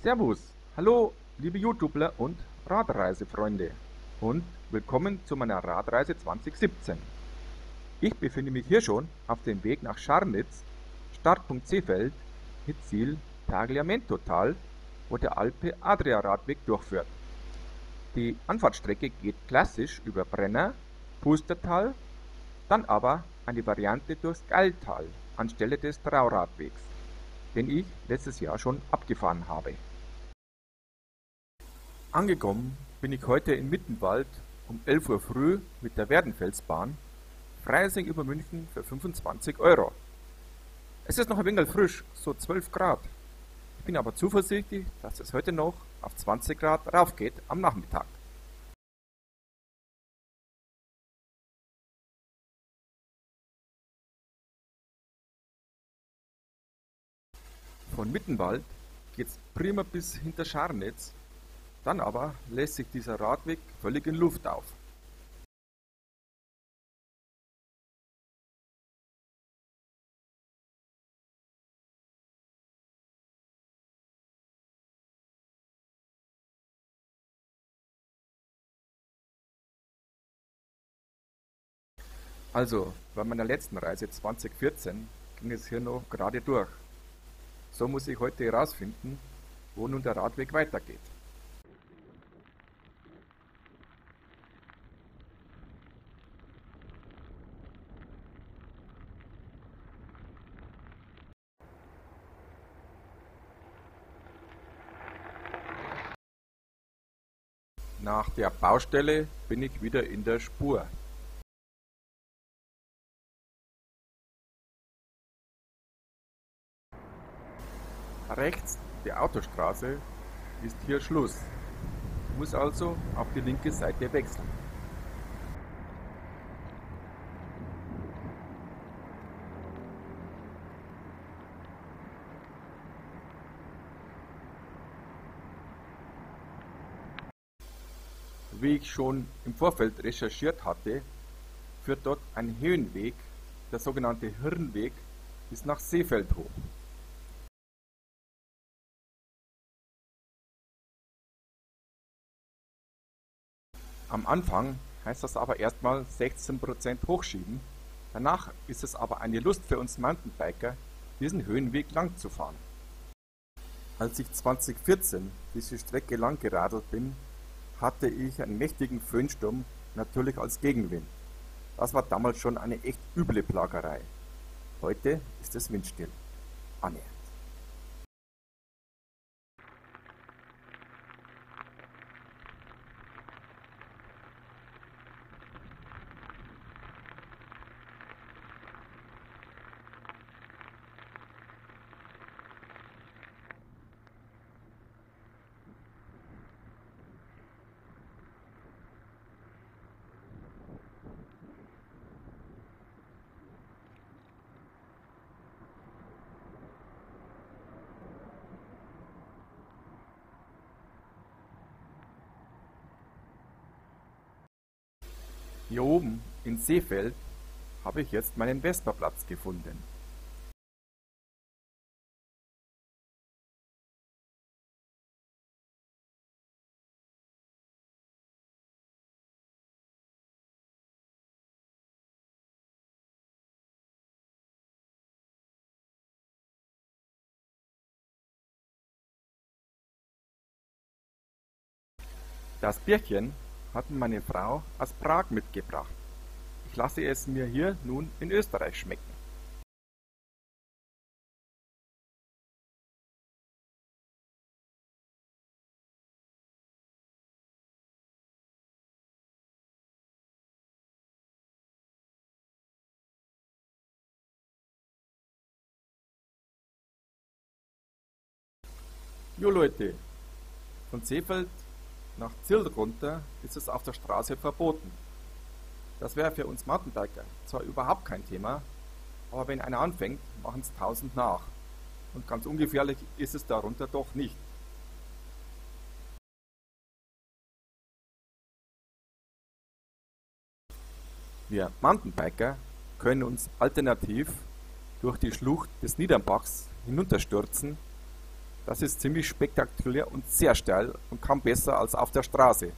Servus, hallo liebe YouTuber und Radreisefreunde und willkommen zu meiner Radreise 2017. Ich befinde mich hier schon auf dem Weg nach Scharnitz, Startpunkt Seefeld, mit Ziel Tagliamento-Tal, wo der Alpe-Adria-Radweg durchführt. Die Anfahrtsstrecke geht klassisch über Brenner, Pustertal, dann aber eine Variante durchs Galltal anstelle des Trauradwegs, den ich letztes Jahr schon abgefahren habe. Angekommen bin ich heute in Mittenwald um 11 Uhr früh mit der Werdenfelsbahn, Freising über München für 25 €. Es ist noch ein wenig frisch, so 12 Grad. Ich bin aber zuversichtlich, dass es heute noch auf 20 Grad raufgeht am Nachmittag. Von Mittenwald geht's prima bis hinter Scharnitz, dann aber lässt sich dieser Radweg völlig in Luft auf. Also, bei meiner letzten Reise 2014 ging es hier noch gerade durch. So muss ich heute herausfinden, wo nun der Radweg weitergeht. Nach der Baustelle bin ich wieder in der Spur. Rechts der Autostraße ist hier Schluss. Ich muss also auf die linke Seite wechseln. Wie ich schon im Vorfeld recherchiert hatte, führt dort ein Höhenweg, der sogenannte Hirnweg, bis nach Seefeld hoch. Am Anfang heißt das aber erstmal 16% hochschieben, danach ist es aber eine Lust für uns Mountainbiker, diesen Höhenweg lang zu fahren. Als ich 2014 diese Strecke lang geradelt bin, hatte ich einen mächtigen Föhnsturm, natürlich als Gegenwind. Das war damals schon eine echt üble Plagerei. Heute ist es windstill. Annähernd. Hier oben in Seefeld habe ich jetzt meinen Vesperplatz gefunden. Das Bierchen hat meine Frau aus Prag mitgebracht. Ich lasse es mir hier nun in Österreich schmecken. Jo Leute, von Seefeld nach Zirl runter ist es auf der Straße verboten. Das wäre für uns Mountainbiker zwar überhaupt kein Thema, aber wenn einer anfängt, machen es 1000 nach. Und ganz ungefährlich ist es darunter doch nicht. Wir Mountainbiker können uns alternativ durch die Schlucht des Niedernbachs hinunterstürzen. Das ist ziemlich spektakulär und sehr steil und kaum besser als auf der Straße.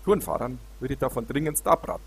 Tourenfahrern würde ich davon dringendst abraten.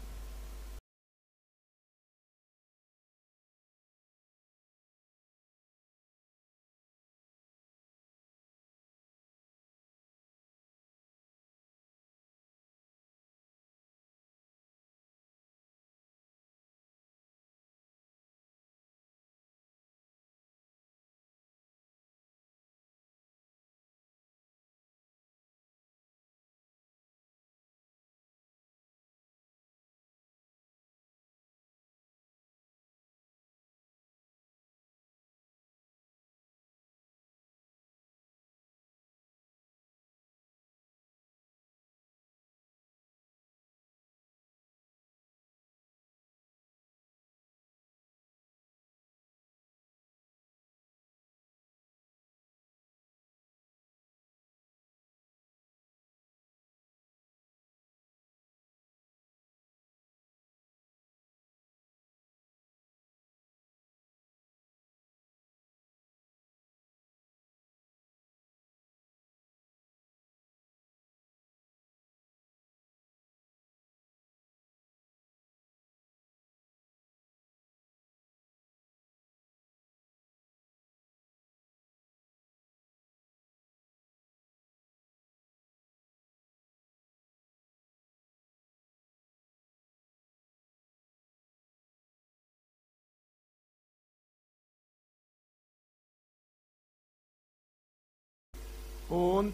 Und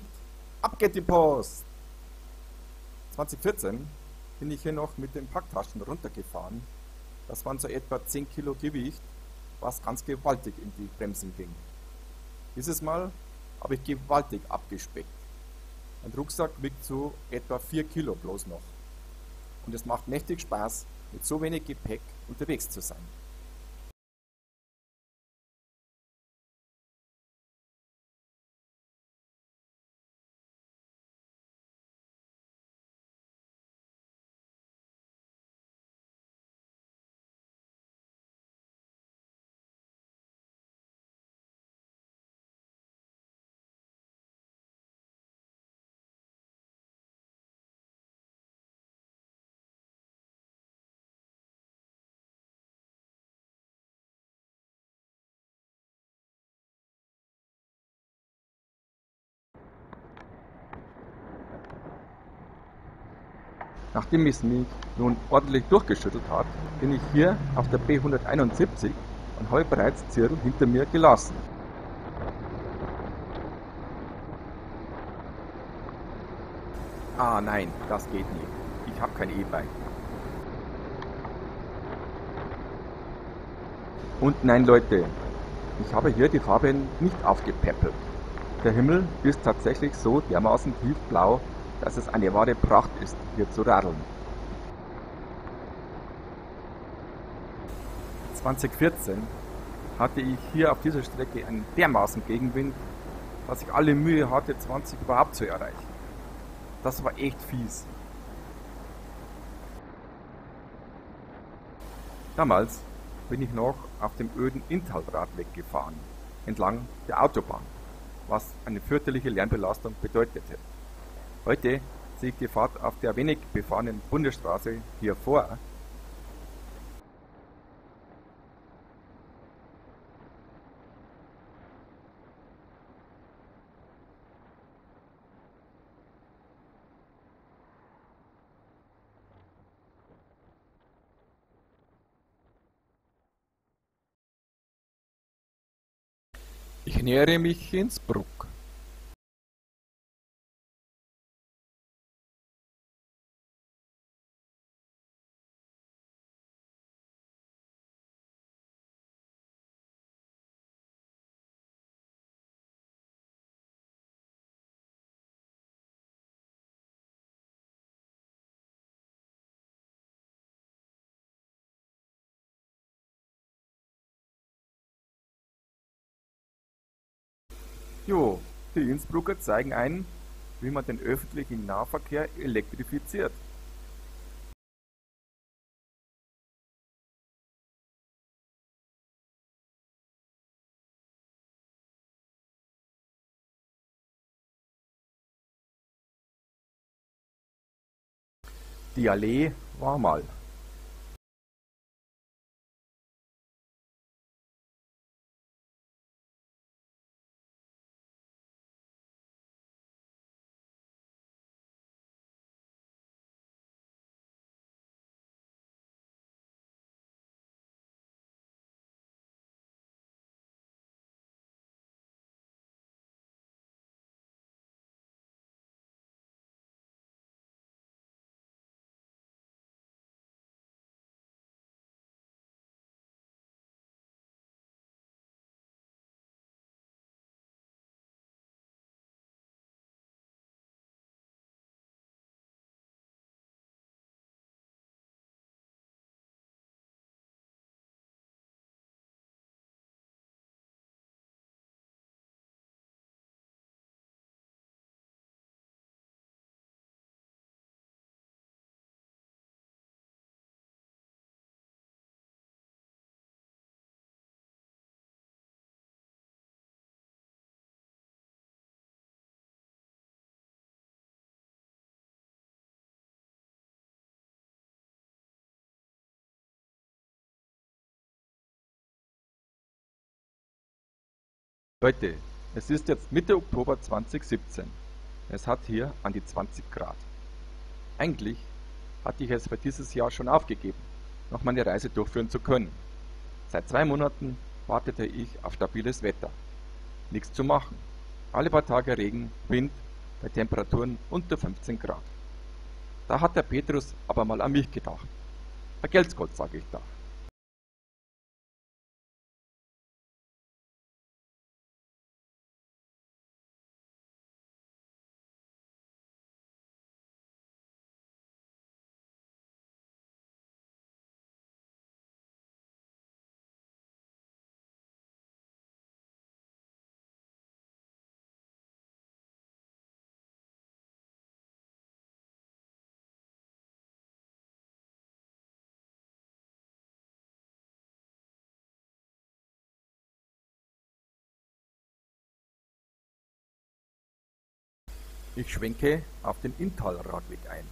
ab geht die Post! 2014 bin ich hier noch mit den Packtaschen runtergefahren. Das waren so etwa 10 Kilo Gewicht, was ganz gewaltig in die Bremsen ging. Dieses Mal habe ich gewaltig abgespeckt. Mein Rucksack wiegt so etwa 4 Kilo bloß noch. Und es macht mächtig Spaß, mit so wenig Gepäck unterwegs zu sein. Nachdem es mich nun ordentlich durchgeschüttelt hat, bin ich hier auf der B171 und habe bereits Zirl hinter mir gelassen. Ah nein, das geht nicht. Ich habe kein E-Bike. Und nein Leute, ich habe hier die Farbe nicht aufgepäppelt. Der Himmel ist tatsächlich so dermaßen tiefblau, dass es eine wahre Pracht ist, hier zu radeln. 2014 hatte ich hier auf dieser Strecke einen dermaßen Gegenwind, dass ich alle Mühe hatte, 20 überhaupt zu erreichen. Das war echt fies. Damals bin ich noch auf dem öden Inntalradweg gefahren, entlang der Autobahn, was eine fürchterliche Lärmbelastung bedeutete. Heute sehe ich die Fahrt auf der wenig befahrenen Bundesstraße hier vor. Ich nähere mich Innsbruck. Jo, die Innsbrucker zeigen ein, wie man den öffentlichen Nahverkehr elektrifiziert. Die Allee war mal. Leute, es ist jetzt Mitte Oktober 2017. Es hat hier an die 20 Grad. Eigentlich hatte ich es für dieses Jahr schon aufgegeben, noch meine Reise durchführen zu können. Seit 2 Monaten wartete ich auf stabiles Wetter. Nichts zu machen. Alle paar Tage Regen, Wind, bei Temperaturen unter 15 Grad. Da hat der Petrus aber mal an mich gedacht. Vergelt's Gott, sage ich da. Ich schwenke auf den Inntalradweg ein.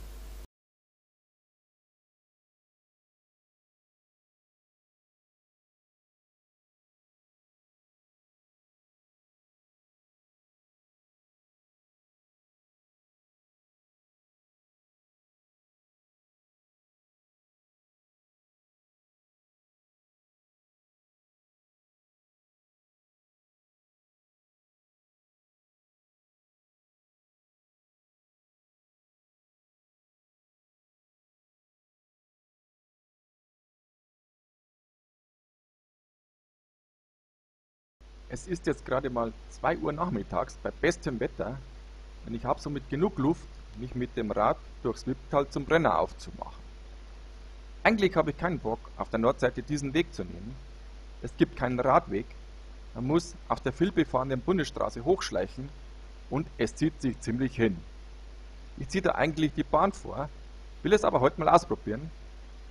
Es ist jetzt gerade mal 2 Uhr nachmittags bei bestem Wetter und ich habe somit genug Luft, mich mit dem Rad durchs Wipptal zum Brenner aufzumachen. Eigentlich habe ich keinen Bock, auf der Nordseite diesen Weg zu nehmen. Es gibt keinen Radweg, man muss auf der vielbefahrenen Bundesstraße hochschleichen und es zieht sich ziemlich hin. Ich ziehe da eigentlich die Bahn vor, will es aber heute mal ausprobieren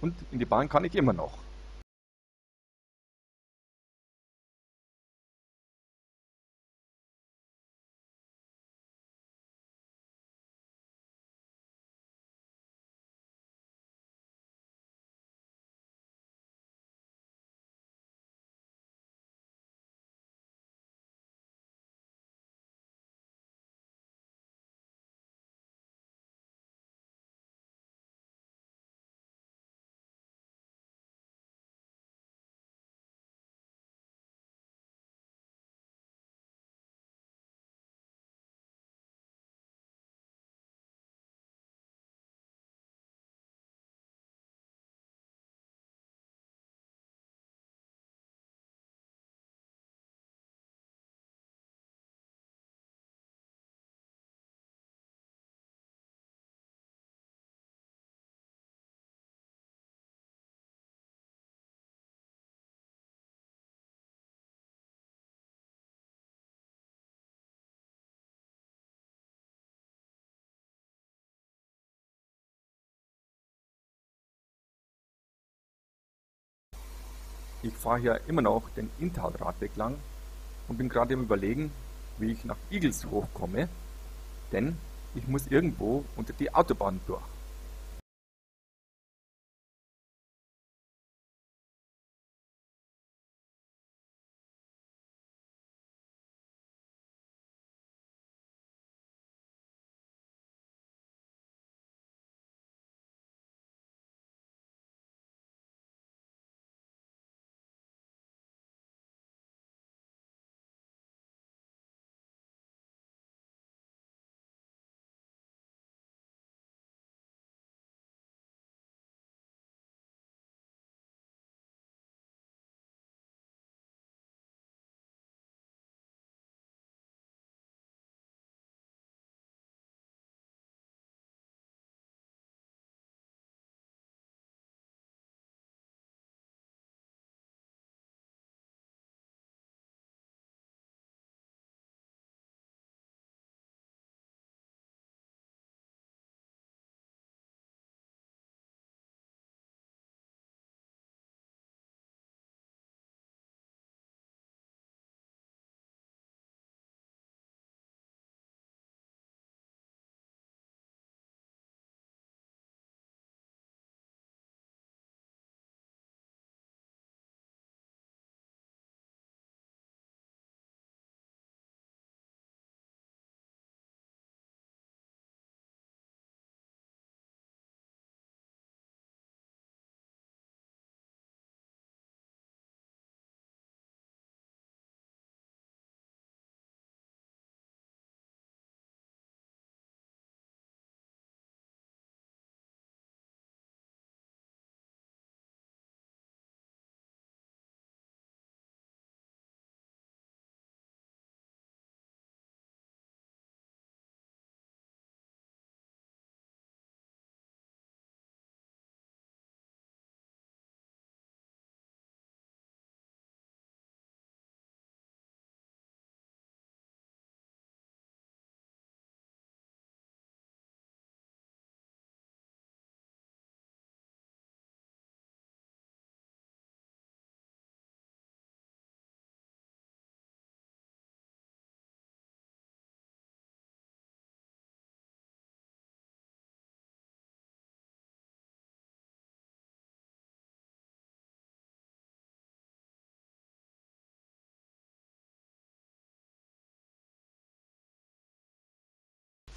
und in die Bahn kann ich immer noch. Ich fahre hier immer noch den Inntalradweg lang und bin gerade im Überlegen, wie ich nach Igels hochkomme, denn ich muss irgendwo unter die Autobahn durch.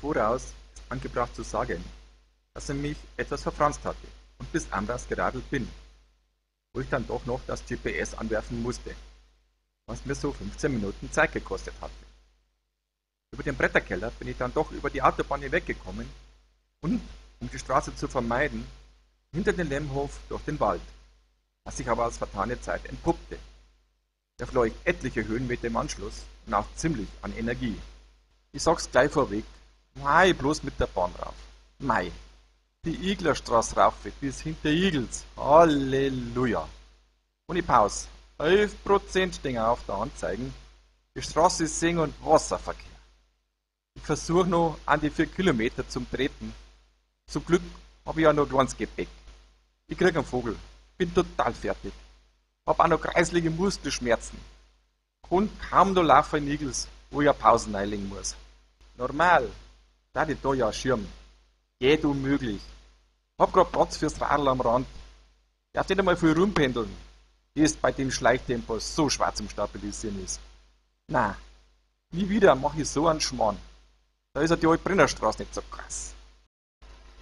Voraus ist angebracht zu sagen, dass ich mich etwas verfranst hatte und bis Ambras geradelt bin, wo ich dann doch noch das GPS anwerfen musste, was mir so 15 Minuten Zeit gekostet hatte. Über den Bretterkeller bin ich dann doch über die Autobahn hinweggekommen und, um die Straße zu vermeiden, hinter den Lemmhof durch den Wald, was sich aber als vertane Zeit entpuppte. Der verlor ich etliche Höhenmeter im Anschluss und auch ziemlich an Energie. Ich sag's gleich vorweg, mei bloß mit der Bahn rauf. Mei, die Iglerstraße rauf bis hinter Igels. Halleluja. Ohne Pause. 11% stehen auf der Anzeigen. Die Straße ist Seng- und Wasserverkehr. Ich versuche noch an die 4 Kilometer zum Treten. Zum Glück habe ich ja noch kleines Gepäck. Ich krieg einen Vogel. Bin total fertig. Hab auch noch kreislige Muskelschmerzen. Kann kaum noch laufen in Igels, wo ich eine Pause einlegen muss. Normal, da ich da ja einen Schirm. Geht unmöglich. Hab grad Platz fürs Radl am Rand. Darf nicht einmal viel rumpendeln. Ist bei dem Schleichtempo so schwer zum Stabilisieren ist. Na, nie wieder mache ich so einen Schmarrn. Da ist ja die Altbrennerstraße nicht so krass.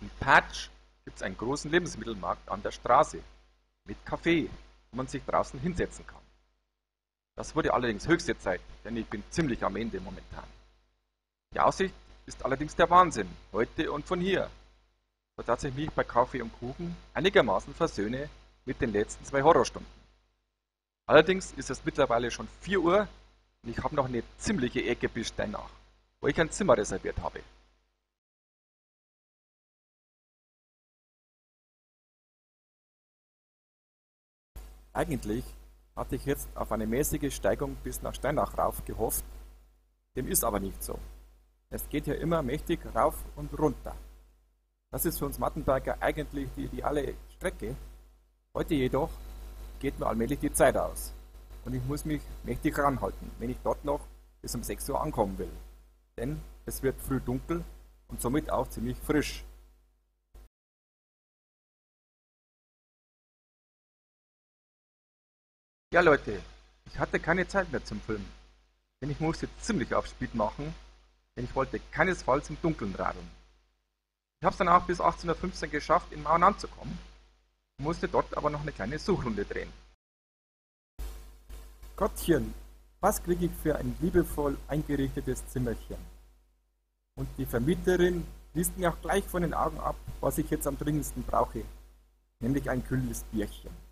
In Patsch gibt's einen großen Lebensmittelmarkt an der Straße. Mit Kaffee, wo man sich draußen hinsetzen kann. Das wurde allerdings höchste Zeit, denn ich bin ziemlich am Ende momentan. Die Aussicht ist allerdings der Wahnsinn, heute und von hier, sodass ich mich bei Kaffee und Kuchen einigermaßen versöhne mit den letzten 2 Horrorstunden. Allerdings ist es mittlerweile schon 4 Uhr und ich habe noch eine ziemliche Ecke bis Steinach, wo ich ein Zimmer reserviert habe. Eigentlich hatte ich jetzt auf eine mäßige Steigung bis nach Steinach rauf gehofft, dem ist aber nicht so. Es geht hier immer mächtig rauf und runter. Das ist für uns Mountainbiker eigentlich die ideale Strecke. Heute jedoch geht mir allmählich die Zeit aus und ich muss mich mächtig ranhalten, wenn ich dort noch bis um 6 Uhr ankommen will. Denn es wird früh dunkel und somit auch ziemlich frisch. Ja Leute, ich hatte keine Zeit mehr zum Filmen, denn ich musste ziemlich auf Speed machen, denn ich wollte keinesfalls im Dunkeln radeln. Ich habe es dann auch bis 18:15 Uhr geschafft, in Mauern anzukommen, musste dort aber noch eine kleine Suchrunde drehen. Gottchen, was kriege ich für ein liebevoll eingerichtetes Zimmerchen? Und die Vermieterin liest mir auch gleich von den Augen ab, was ich jetzt am dringendsten brauche, nämlich ein kühles Bierchen.